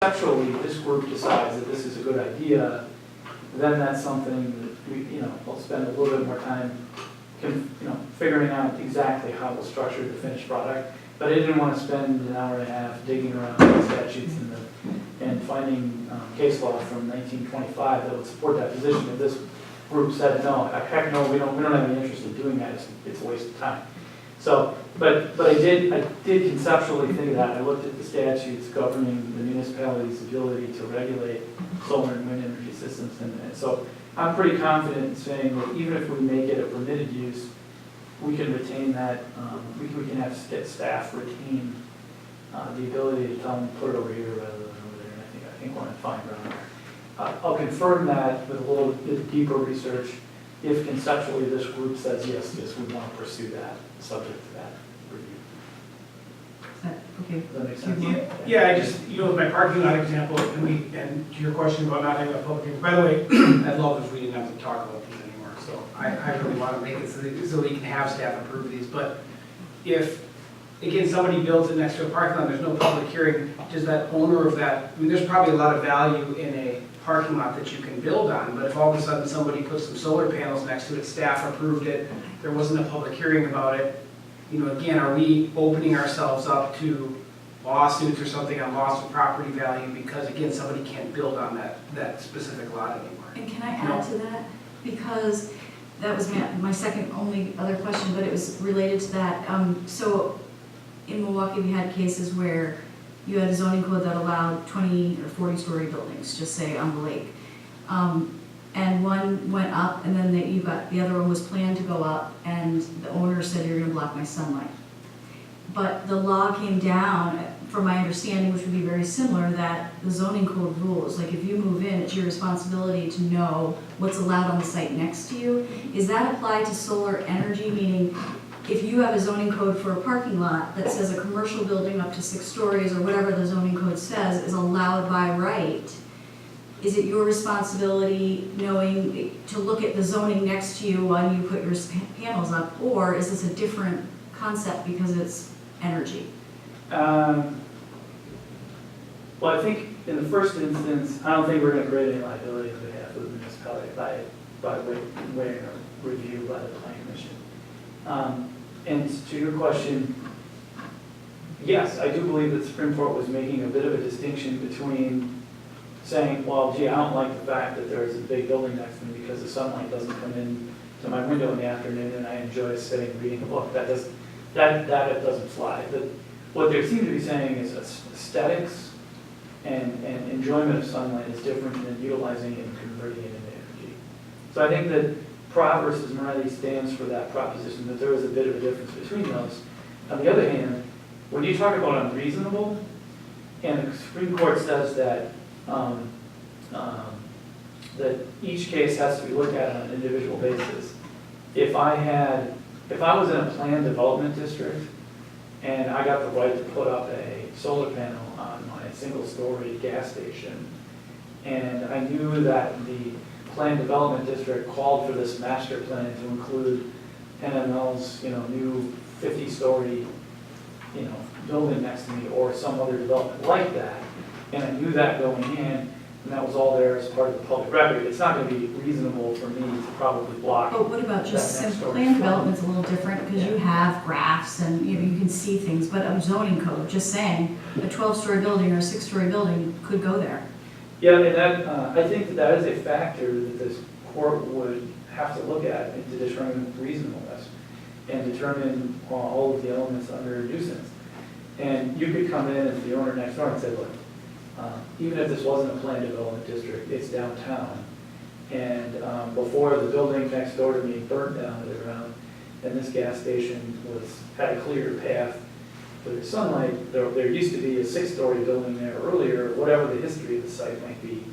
conceptually this group decides that this is a good idea, then that's something that we'll spend a little bit more time figuring out exactly how we'll structure the finished product. But I didn't want to spend an hour and a half digging around the statutes and finding case law from 1925 that would support that position. If this group said, no, heck no, we don't have any interest in doing that, it's a waste of time. So, but I did conceptually think of that. I looked at the statutes governing the municipality's ability to regulate solar and wind energy systems, and so I'm pretty confident in saying that even if we make it a permitted use, we can retain that. We can get staff retain the ability to tell them put it over here rather than over there. And I think we're on fine ground there. I'll confirm that with a little bit deeper research. If conceptually this group says yes, we want to pursue that, subject to that review. Okay. Does that make sense? Yeah, I just, with my parking lot example, and to your question about not having a public hearing, by the way, I'd love if we didn't have to talk about these anymore, so I really want to make it so we can have staff approve these, but if, again, somebody builds it next to a parking lot, there's no public hearing, does that owner of that, there's probably a lot of value in a parking lot that you can build on, but if all of a sudden somebody puts some solar panels next to it, staff approved it, there wasn't a public hearing about it, again, are we opening ourselves up to lawsuits or something on loss of property value because, again, somebody can't build on that specific lot anymore? And can I add to that? Because that was my second only other question, but it was related to that. So in Milwaukee, we had cases where you had a zoning code that allowed 20 or 40-story buildings, just say on the lake. And one went up, and then the other one was planned to go up, and the owner said, you're going to block my sunlight. But the law came down, from my understanding, which would be very similar, that the zoning code rules, like if you move in, it's your responsibility to know what's allowed on the site next to you. Is that applied to solar energy, meaning if you have a zoning code for a parking lot that says a commercial building up to 6 stories or whatever the zoning code says is allowed by right, is it your responsibility knowing to look at the zoning next to you while you put your panels up, or is this a different concept because it's energy? Well, I think in the first instance, I don't think we're going to create any liability on behalf of the municipality by weighing a review by the planning commission. And to your question, yes, I do believe that the Supreme Court was making a bit of a distinction between saying, well, gee, I don't like the fact that there's a big building next to me because the sunlight doesn't come in to my window in the afternoon and I enjoy sitting and reading a book. That doesn't fly. But what they seem to be saying is aesthetics and enjoyment of sunlight is different than utilizing it and converting it into energy. So I think that Pra versus Moretti stands for that proposition that there is a bit of a difference between those. On the other hand, when you talk about unreasonable, and the Supreme Court says that that each case has to be looked at on an individual basis. If I was in a planned development district and I got the right to put up a solar panel on my single-story gas station, and I knew that the planned development district called for this master plan to include NML's, new 50-story, building next to me or some other development like that, and I knew that going in, and that was all there as part of the public record, it's not going to be reasonable for me to probably block. But what about just simple plan development's a little different because you have graphs and you can see things, but a zoning code, just saying a 12-story building or a 6-story building could go there. Yeah, and that I think that is a factor that this court would have to look at to determine reasonableness and determine all of the elements under nuisance. And you could come in as the owner next door and say, look, even if this wasn't a planned development district, it's downtown. And before the building next door to me burned down to the ground, and this gas station had a clear path for the sunlight, there used to be a 6-story building there earlier, whatever the history of the site might be.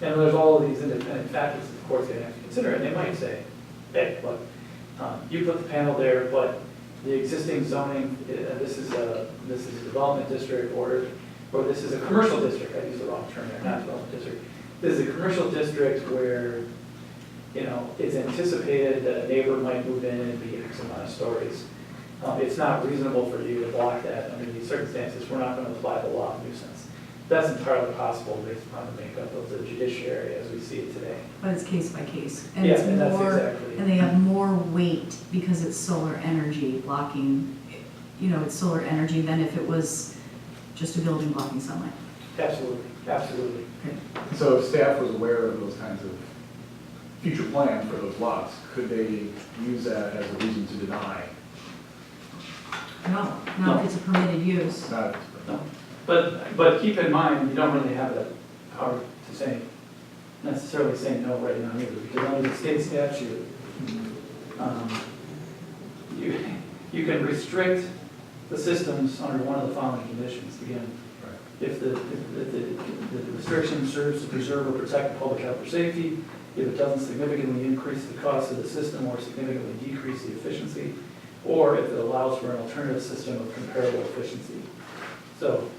And there's all of these independent factors that the court's going to have to consider. And they might say, hey, look, you put the panel there, but the existing zoning, this is a development district, or this is a commercial district. I used the wrong term there, not development district. This is a commercial district where, it's anticipated that a neighbor might move in and be X amount of stories. It's not reasonable for you to block that under these circumstances. We're not going to apply the law of nuisance. That's entirely possible based upon the makeup of the judiciary as we see it today. But it's case by case. And Yeah, it's and that's more, exactly. and they have more weight because it's solar energy blocking, it's solar energy than if it was just a building blocking sunlight. Absolutely, absolutely. So if staff was aware of those kinds of future plans for those lots, could they use that as a reason to deny? No, No. not if it's a permitted use. Not, No. But keep in mind, you don't really have the power to say, necessarily say no right now either, because under the state statute, you can restrict the systems under one of the following conditions. Again, if the restriction serves to preserve or protect the public health or safety, if it doesn't significantly increase the cost of the system or significantly decrease the efficiency, or if it allows for an alternative system of comparable efficiency. So,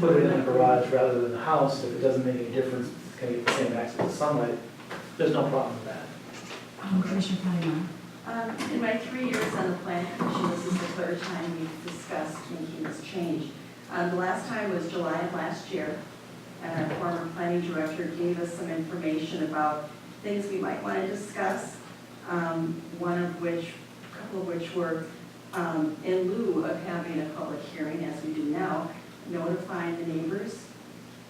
put it in a garage rather than a house, if it doesn't make any difference, it's gonna get the same access to sunlight, there's no problem with that. Commissioner Cotton. In my 3 years on the planning commission, this is the third time we've discussed making this change. The last time was July of last year, and our former planning director gave us some information about things we might want to discuss. A couple of which were, in lieu of having a public hearing, as we do now, notifying the neighbors,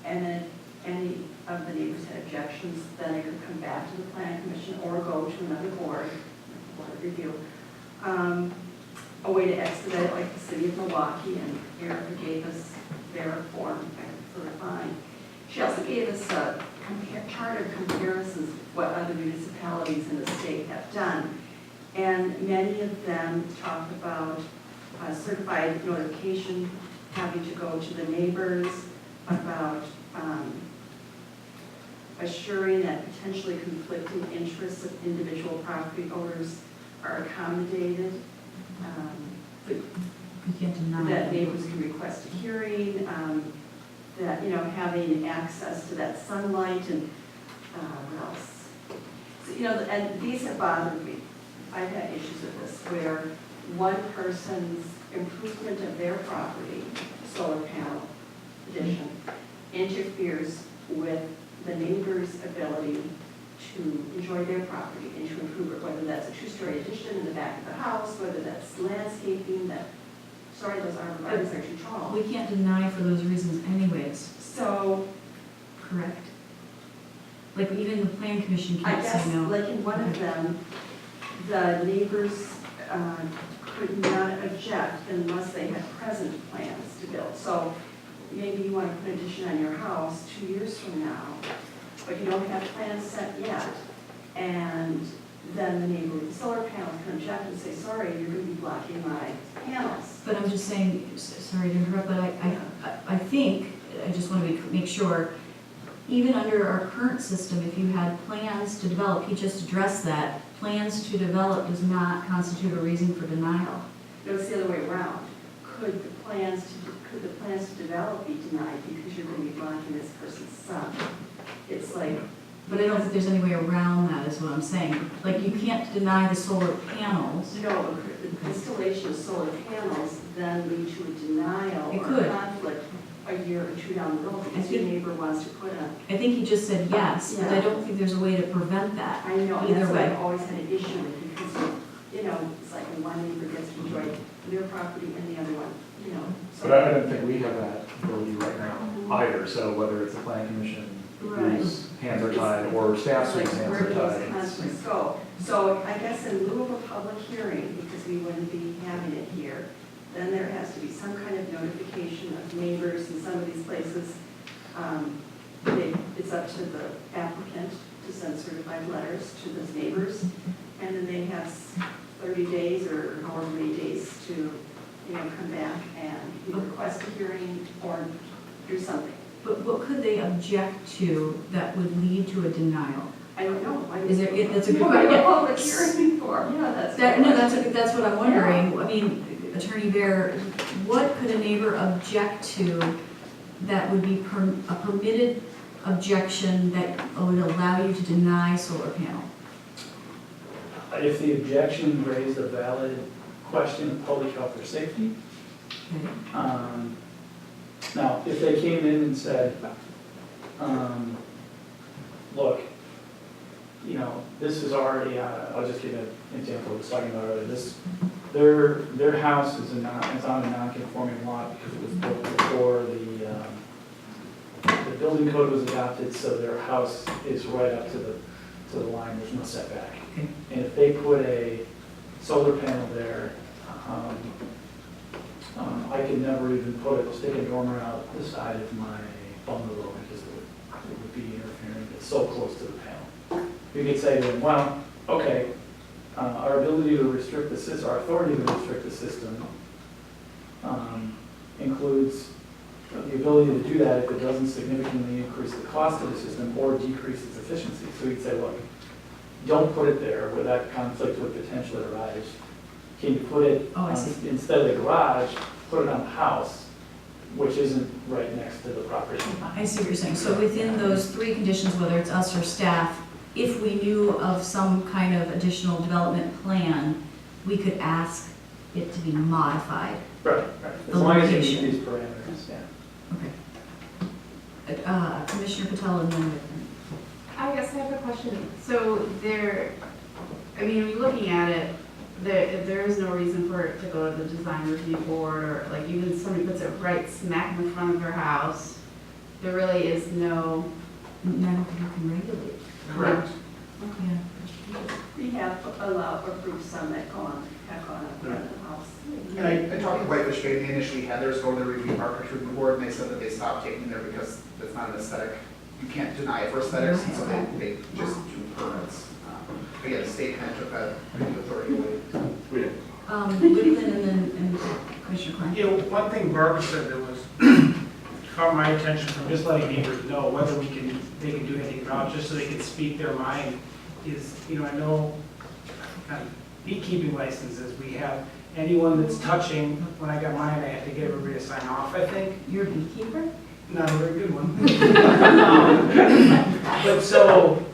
and then if any of the neighbors had objections, then they could come back to the planning commission or go to another board review. A way to expedite it, like the city of Milwaukee, and Erica gave us their form, sort of fine. She also gave us a chart of comparisons of what other municipalities in the state have done. And many of them talk about certified notification, having to go to the neighbors, about assuring that potentially conflicting interests of individual property owners are accommodated, You can't deny. that neighbors can request a hearing, that, having access to that sunlight, and what else? So, and these have bothered me. I've had issues with this, where one person's improvement of their property, solar panel addition, interferes with the neighbor's ability to enjoy their property and to improve it, whether that's a two-story addition in the back of the house, whether that's landscaping, those arborvitae's are too tall. We can't deny for those reasons anyways, So, correct? Like even the plan commission I can't guess, say no. like in one of them, the neighbors could not object unless they had present plans to build. So maybe you want to put an addition on your house 2 years from now, but you don't have plans set yet. And then the neighbor with the solar panel can object and say, sorry, you're going to be blocking my panels. But I'm just saying, sorry to interrupt, but I think, I just want to make sure, even under our current system, if you had plans to develop, he just addressed that, plans to develop does not constitute a reason for denial. No, it's the other way around. Could the plans to develop be denied because you're going to be blocking this person's sun? It's like, But I don't think there's any way around that, is what I'm saying. Like, you can't deny the solar panels. no, the installation of solar panels then lead to a denial It or could. conflict a year or two down the road because your neighbor wants to put a, I think he just said yes, but I Yeah. don't think there's a way to prevent that. I know, and Either that's what way. I've always had an issue with because, it's like when one neighbor gets to enjoy their property and the other one, so. but I don't think we have that ability right now either, so whether it's the planning commission Right. whose hands are tied, or staff's Like, whose hands where are do those tied. conflicts go? So I guess in lieu of a public hearing, because we wouldn't be having it here, then there has to be some kind of notification of neighbors in some of these places. It's up to the applicant to send certified letters to those neighbors, and then they have 30 days or however many days to, come back and either request a hearing or do something. But what could they object to that would lead to a denial? I don't know. Is there, that's a good What question. a public hearing for? Yeah, that's. That's what I'm wondering. I mean, Attorney Bear, what could a neighbor object to that would be a permitted objection that would allow you to deny solar panel? If the objection raised a valid question of public health or safety, Okay. Now, if they came in and said, look, you know, this is already, I'll just give an example I was talking about earlier. Their house is on a non-conforming lot because it was built before the building code was adopted, so their house is right up to the line, there's no setback. Okay. And if they put a solar panel there, I could never even stick a dormer out the side of my bungalow because it would be interfering, it's so close to the panel. You could say to them, well, okay, our ability to restrict the system, our authority to restrict the system includes the ability to do that if it doesn't significantly increase the cost of the system or decrease its efficiency. So you'd say, look, don't put it there where that conflict would potentially arise. Can you put it, Oh, I see. instead of the garage, put it on the house, which isn't right next to the property? I see what you're saying. So within those three conditions, whether it's us or staff, if we knew of some kind of additional development plan, we could ask it to be modified. Right, right. As The long as you location. meet these parameters, yeah. Okay. Commissioner Patel and then I guess I have a question. So there, I mean, looking at it, there is no reason for it to go to the design review board, or like even if somebody puts it right smack in the front of their house, there really is no. none of you can regulate. Correct. Yeah. We have approved some that have gone up in the house. And I talked to Whitefish Bay, they initially had theirs go to the review architecture board, and they said that they stopped taking there because it's not an aesthetic. You can't deny it for aesthetics, and so they just do permits. But yeah, the state kind of took that review authority away. Woodland and Commissioner Klein. You know, one thing Barbara said that was caught my attention from just letting neighbors know whether they can do anything about it, just so they can speak their mind, is, you know, I know beekeeping licenses, we have anyone that's touching, when I got mine, I had to get everybody to sign off, I think. You're a beekeeper? Not a very good one. But so,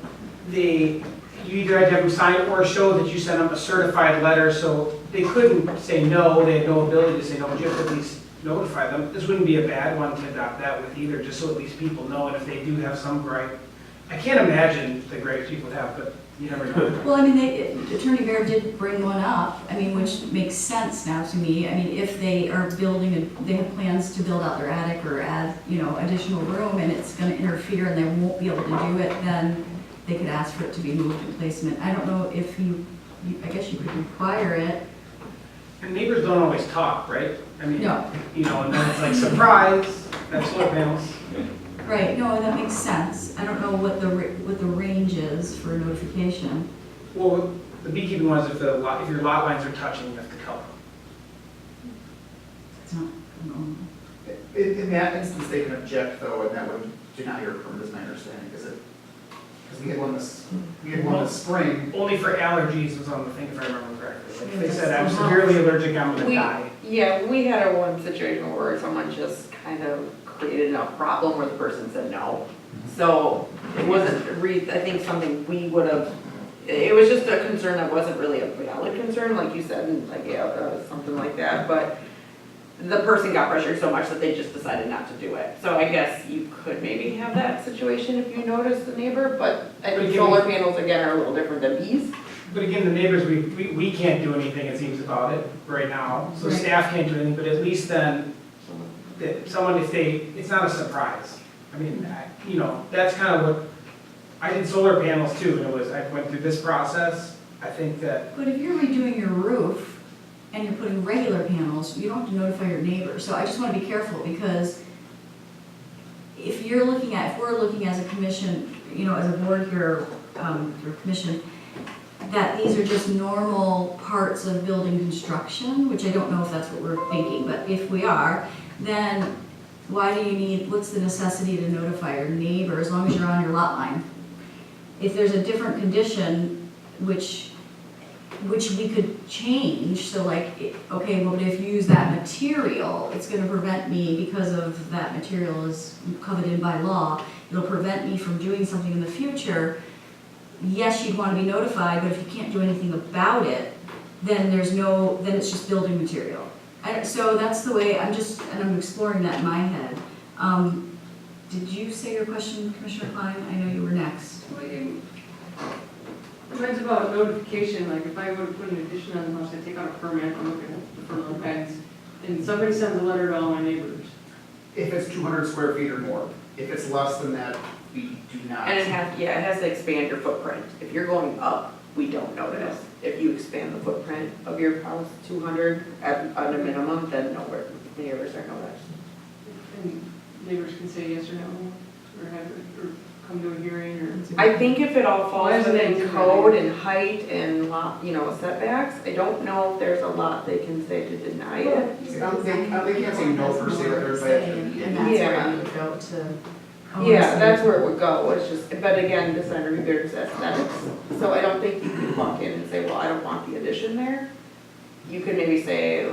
you either had to have them sign or show that you sent them a certified letter, so they couldn't say no, they had no ability to say no, but you have to at least notify them. This wouldn't be a bad one to adopt that with either, just so at least people know, and if they do have some gripe. I can't imagine the gripes people have, but you never know. Well, I mean, Attorney Bear did bring one up, I mean, which makes sense now to me. I mean, if they are building, they have plans to build out their attic or add, you know, additional room, and it's gonna interfere and they won't be able to do it, then they could ask for it to be moved in placement. I don't know if I guess you could require it. And neighbors don't always talk, right? I mean, No. you know, and then it's like, surprise, that's solar panels. Right, no, that makes sense. I don't know what the range is for notification. Well, the beekeeping ones, if your lot lines are touching, you have to tell them. It's not, I don't know. In that instance, they can object though, and that would deny your permit, is my understanding, is it? Because we had one this spring. Only for allergies was on the thing, if I remember correctly. Like, if they said, I'm severely allergic, I'm gonna die. Yeah, we had a one situation where someone just kind of created a problem where the person said no. So it wasn't, I think something we would have, it was just a concern that wasn't really a valid concern, like you said, and like, yeah, something like that. But the person got pressured so much that they just decided not to do it. So I guess you could maybe have that situation if you notice the neighbor, but I think solar panels again are a little different than bees. But again, the neighbors, we can't do anything, it seems, about it right now. So Right. staff can't do anything, but at least then, that someone, it's not a surprise. I mean, you know, that's kind of what, I did solar panels too, and I went through this process. I think that, But if you're redoing your roof and you're putting regular panels, you don't have to notify your neighbor. So I just want to be careful, because if we're looking as a commission, you know, as a board here, or commission, that these are just normal parts of building construction, which I don't know if that's what we're thinking, but if we are, then why do you need, what's the necessity to notify your neighbor as long as you're on your lot line? If there's a different condition, which we could change, so like, okay, well, but if you use that material, it's gonna prevent me, because of that material is coveted by law, it'll prevent me from doing something in the future. Yes, you'd wanna be notified, but if you can't do anything about it, then then it's just building material. So that's the way, I'm exploring that in my head. Did you say your question, Commissioner Klein? I know you were next. Mine's about notification, like if I were to put an addition on the house, I take out a permit, I'm looking at the permit bags, and somebody sends a letter to all my neighbors. If it's 200 square feet or more. If it's less than that, we do not. And it has to expand your footprint. If you're going up, we don't notice. If you expand the footprint of your house 200 at a minimum, then nowhere, neighbors are noticed. And neighbors can say yes or no, or have, or come to a hearing, or. I think if it all Why falls is it within different? code and height and lot, setbacks, I don't know if there's a lot they can say to deny it. They can't say no per se, but there's like. And that's where Yeah. you would go to. Yeah, that's where it would go, it's just, but again, design review, there's aesthetics, so I don't think you could walk in and say, well, I don't want the addition there. You could maybe say,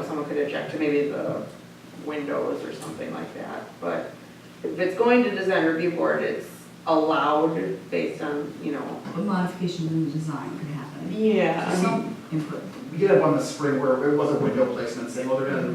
someone could object to maybe the windows or something like that, but if it's going to design review board, it's allowed based on, A modification in the design could happen. Yeah. Some input. We did have one this spring where it was a window placement saying, well, they're gonna